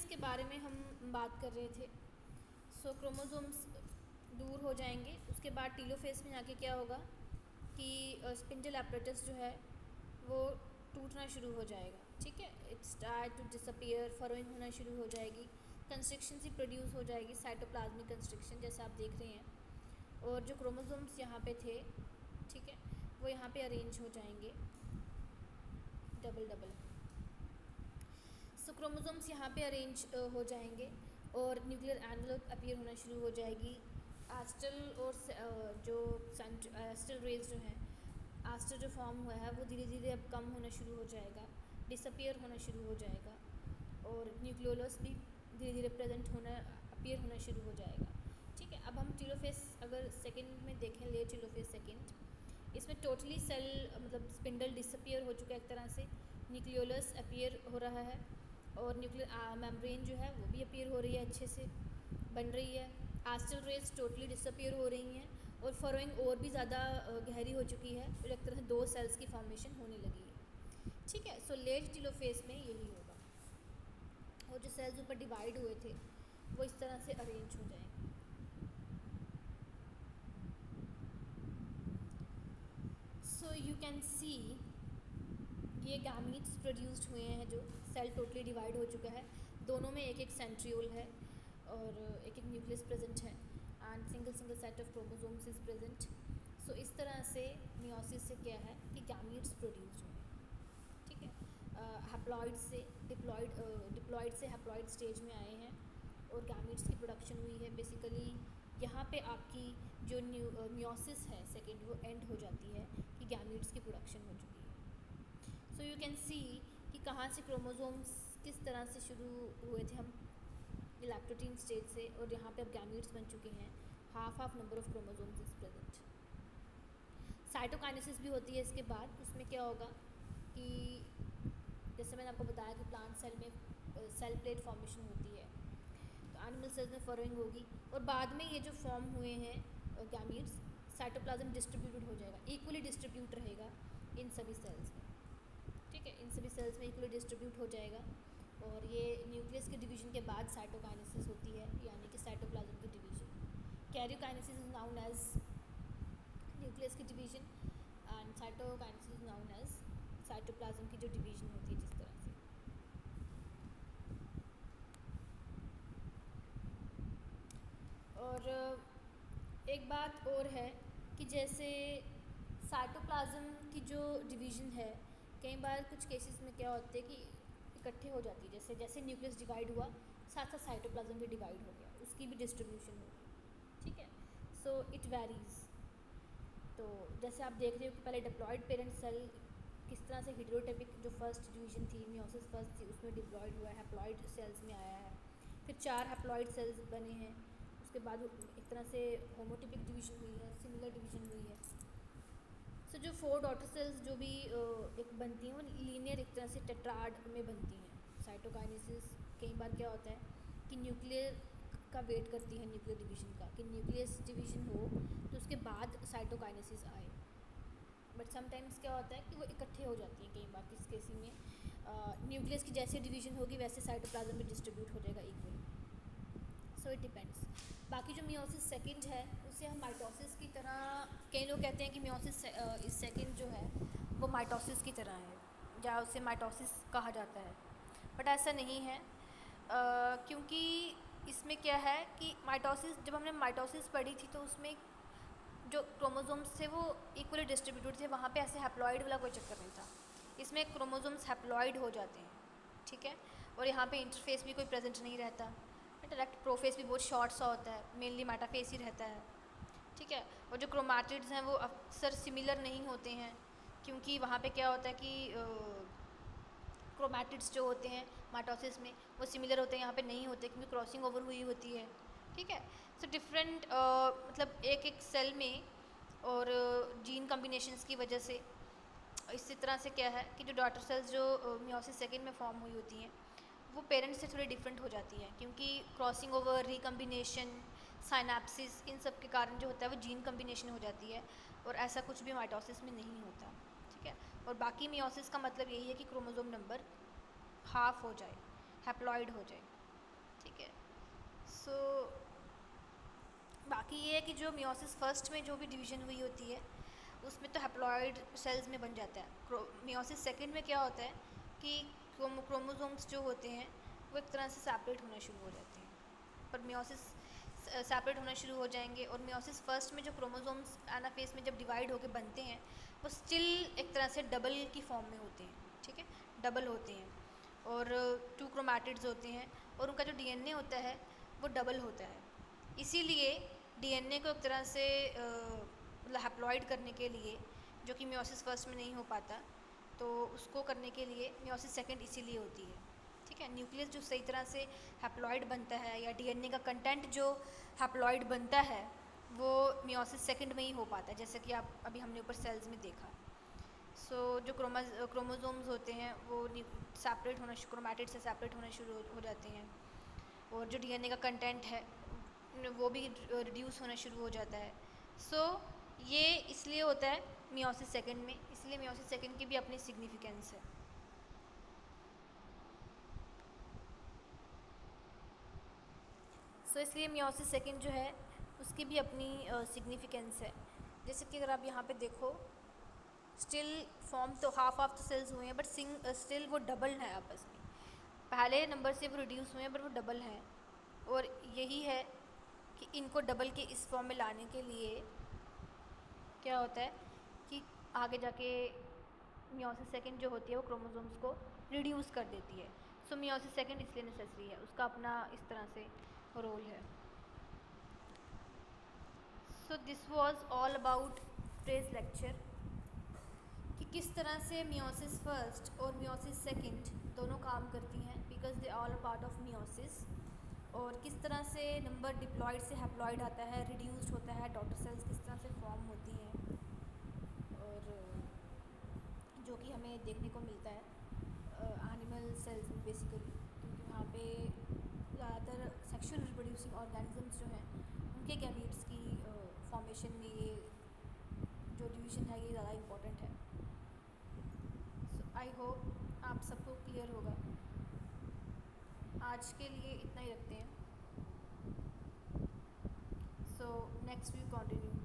के बारे में हम बात कर रहे थे। सो क्रोमोसोम्स दूर हो जाएंगे, उसके बाद टीलोफेज में जाके क्या होगा कि स्पिंडल एपरेटस जो है वो टूटना शुरू हो जाएगा। ठीक है, इट स्टार्ट टू डिसअपियर, फरोइंग होना शुरू हो जाएगी, कंस्ट्रिक्शन सी प्रोड्यूस हो जाएगी, साइटोप्लाज्मिक कंस्ट्रिक्शन जैसा आप देख रहे हैं। और जो क्रोमोसोम्स यहाँ पे थे, ठीक है, वो यहाँ पे अरेंज हो जाएंगे डबल डबल। सो क्रोमोसोम्स यहाँ पे अरेंज हो जाएंगे और न्यूक्लियर एनवलप अपीयर होना शुरू हो जाएगी। एस्टल और जो एस्टल रेज जो हैं, एस्टर जो फॉर्म हुआ है वो धीरे धीरे अब कम होना शुरू हो जाएगा, डिसअपियर होना शुरू हो जाएगा और न्यूक्लियोलस भी धीरे धीरे प्रेजेंट होना अपीयर होना शुरू हो जाएगा। ठीक है, अब हम टीलोफेज अगर सेकंड में देखें, ले टीलोफेज सेकंड, इसमें टोटली सेल मतलब स्पिंडल डिसअपियर हो चुका है एक तरह से, न्यूक्लियोलस अपीयर हो रहा है और न्यूक्लियर मेम्ब्रेन जो है वो भी अपीयर हो रही है, अच्छे से बन रही है। एस्टल रेज टोटली डिसअपियर हो रही हैं और फरोइंग और भी ज़्यादा गहरी हो चुकी है और एक तरह से 2 सेल्स की फॉर्मेशन होने लगी है। ठीक है, सो लेट टीलोफेज में यही होगा और जो सेल्स ऊपर डिवाइड हुए थे वो इस तरह से अरेंज हो जाएंगे। सो यू कैन सी ये गैमीट्स प्रोड्यूस्ड हुए हैं, जो सेल टोटली डिवाइड हो चुका है, दोनों में एक एक सेंट्रियोल है और एक एक न्यूक्लियस प्रेजेंट है and single set of chromosomes is present. So इस तरह से मियोसिस से क्या है कि गैमीट्स प्रोड्यूस्ड हुए हैं। ठीक है, हैप्लॉइड से डिप्लॉइड से हैप्लॉइड स्टेज में आए हैं और गैमीट्स की प्रोडक्शन हुई है। बेसिकली यहाँ पे आपकी जो मियोसिस है सेकेंड, वो एंड हो जाती है कि गैमीट्स की प्रोडक्शन हो चुकी है। सो यू कैन सी कि कहाँ से क्रोमोसोम्स किस तरह से शुरू हुए थे हम लैक्टोटीन स्टेज से और यहाँ पे अब गैमीट्स बन चुके हैं। Half number of chromosomes is present. Cytokinesis भी होती है इसके बाद। उसमें क्या होगा कि जैसे मैंने आपको बताया कि प्लांट सेल में सेल प्लेट फॉर्मेशन होती है, तो एनिमल सेल्स में फरोइंग होगी और बाद में ये जो फॉर्म हुए हैं गैमीट्स, साइटोप्लाज्म डिस्ट्रीब्यूटेड हो जाएगा, इक्वली डिस्ट्रीब्यूट रहेगा इन सभी सेल्स में। ठीक है, इन सभी सेल्स में इक्वली डिस्ट्रीब्यूट हो जाएगा और ये न्यूक्लियस के डिवीजन के बाद साइटोकाइनेसिस होती है, यानी कि साइटोप्लाज्म की division. Karyokinesis is known as nucleus की division and cytokinesis is known as cytoplasm की जो डिवीजन होती है जिस तरह से। और एक बात और है कि जैसे साइटोप्लाज्म की जो डिवीज़न है, कई बार कुछ केसेस में क्या होते हैं कि इकट्ठे हो जाती है, जैसे जैसे न्यूक्लियस डिवाइड हुआ साथ साथ साइटोप्लाज्म भी डिवाइड हो गया, उसकी भी डिस्ट्रीब्यूशन होगी। ठीक है, सो इट वेरीज। तो जैसे आप देख रहे हो कि पहले डिप्लॉयड पेरेंट सेल किस तरह से हेटेरोटाइपिक जो फर्स्ट डिवीजन थी, मियोसिस फर्स्ट थी, उसमें डिप्लॉयड हुआ है, हैप्लॉइड सेल्स में आया है, फिर 4 हैप्लॉइड सेल्स बने हैं, उसके बाद एक तरह से होमोटिपिक डिवीजन हुई है, सिमिलर डिवीजन हुई है। सो जो 4 डॉटर सेल्स जो भी एक बनती हैं वो लीनियर एक तरह से टेट्राड में बनती हैं। साइटोकाइनेसिस कई बार क्या होता है कि न्यूक्लियर का वेट करती है, न्यूक्लियर डिवीजन का, कि न्यूक्लियस डिवीजन हो तो उसके बाद साइटोकाइनेसिस आए। बट समटाइम्स क्या होता है कि वो इकट्ठे हो जाती हैं कई बार, किस केस में न्यूक्लियस की जैसे डिवीजन होगी वैसे साइटोप्लाज्म में डिस्ट्रीब्यूट हो जाएगा इक्वली। So it depends. बाकी जो मियोसिस सेकंड है उसे हम माइटोसिस की तरह, कई लोग कहते हैं कि मियोसिस इस सेकंड जो है वो माइटोसिस की तरह है या उसे माइटोसिस कहा जाता है, बट ऐसा नहीं है। क्योंकि इसमें क्या है कि माइटोसिस, जब हमने माइटोसिस पढ़ी थी तो उसमें जो क्रोमोसोम्स थे वो इक्वली डिस्ट्रीब्यूटेड थे, वहाँ पे ऐसे हैप्लॉइड वाला कोई चक्कर नहीं था। इसमें क्रोमोसोम्स हैप्लॉइड हो जाते हैं। ठीक है, और यहाँ पे इंटरफेस भी कोई प्रेजेंट नहीं रहता, डायरेक्ट प्रोफेस भी बहुत शॉर्ट सा होता है, मेनली मेटाफेस ही रहता है। ठीक है, और जो क्रोमैटिड्स हैं वो अक्सर सिमिलर नहीं होते हैं, क्योंकि वहाँ पे क्या होता है कि क्रोमैटिड्स जो होते हैं माइटोसिस में वो सिमिलर होते हैं, यहाँ पे नहीं होते क्योंकि क्रॉसिंग ओवर हुई होती है। ठीक है, सो डिफरेंट मतलब एक एक सेल में और जीन कम्बिनेशंस की वजह से इसी तरह से क्या है कि जो डॉटर सेल्स जो मियोसिस सेकेंड में फॉर्म हुई होती हैं वो पेरेंट्स से थोड़ी डिफरेंट हो जाती हैं, क्योंकि क्रॉसिंग ओवर, रिकम्बिनेशन, साइनेप्सिस, इन सब के कारण जो होता है वो जीन कम्बिनेशन हो जाती है और ऐसा कुछ भी माइटोसिस में नहीं होता। ठीक है, और बाकी मियोसिस का मतलब यही है कि क्रोमोसोम नंबर हाफ हो जाए, हैप्लॉइड हो जाए। ठीक है। सो बाकी ये है कि जो मियोसिस फर्स्ट में जो भी डिवीज़न हुई होती है उसमें तो हैप्लॉइड सेल्स में बन जाता है। मियोसिस सेकंड में क्या होता है कि क्रोमोसोम्स जो होते हैं वो एक तरह से सेपरेट होना शुरू हो जाते हैं, पर मियोसिस सेपरेट होना शुरू हो जाएंगे, और मियोसिस फर्स्ट में जो क्रोमोसोम्स एनाफेज में जब डिवाइड होकर बनते हैं वो स्टिल एक तरह से डबल की फॉर्म में होते हैं, ठीक है, डबल होते हैं, और टू क्रोमैटिड्स होते हैं, और उनका जो डीएनए होता है वो डबल होता है। इसीलिए डीएनए को एक तरह से मतलब हैप्लॉइड करने के लिए, जो कि मियोसिस फर्स्ट में नहीं हो पाता, तो उसको करने के लिए मियोसिस सेकंड इसीलिए होती है, ठीक है। न्यूक्लियस जो सही तरह से हैप्लॉइड बनता है या डीएनए का कंटेंट जो हैप्लॉइड बनता है वो मियोसिस सेकंड में ही हो पाता है, जैसे कि आप अभी हमने ऊपर सेल्स में देखा। सो जो क्रोमोसोम्स होते हैं वो सेपरेट होना, क्रोमैटिड से सेपरेट होना शुरू हो जाते हैं, और जो डीएनए का कंटेंट है वो भी रिड्यूस होना शुरू हो जाता है। सो ये इसलिए होता है मियोसिस सेकंड में, इसलिए मियोसिस सेकंड की भी अपनी सिग्निफिकेंस है। सो इसलिए मियोसिस सेकंड जो है उसकी भी अपनी सिग्निफिकेंस है। जैसे कि अगर आप यहाँ पे देखो, स्टिल फॉर्म तो हाफ ऑफ द सेल्स हुए हैं, बट स्टिल वो डबल है आपस में, पहले नंबर से वो रिड्यूस हुए हैं पर वो डबल हैं। और यही है कि इनको डबल के इस फॉर्म में लाने के लिए क्या होता है कि आगे जाके मियोसिस सेकंड जो होती है वो क्रोमोसोम्स को रिड्यूस कर देती है। सो मियोसिस सेकंड इसलिए नेसेसरी है, उसका अपना इस तरह से रोल है। So this was all about today's lecture, कि किस तरह से मियोसिस फर्स्ट और मियोसिस सेकंड दोनों काम करती हैं, because they all a part of meiosis, और किस तरह से नंबर डिप्लॉयड से हैप्लॉयड आता है, रिड्यूस्ड होता है, डॉटर सेल्स किस तरह से फॉर्म होती हैं, और जो कि हमें देखने को मिलता है एनिमल सेल्स में बेसिकली, क्योंकि वहाँ पे ज़्यादातर सेक्शुअल रिप्रोड्यूसिंग ऑर्गेनिजम्स जो हैं उनके गैमीट्स की फॉर्मेशन में ये जो डिवीज़न है ये ज़्यादा इम्पोर्टेंट है। सो आई होप आप सबको क्लियर होगा। आज के लिए इतना ही रखते हैं। So next we continue.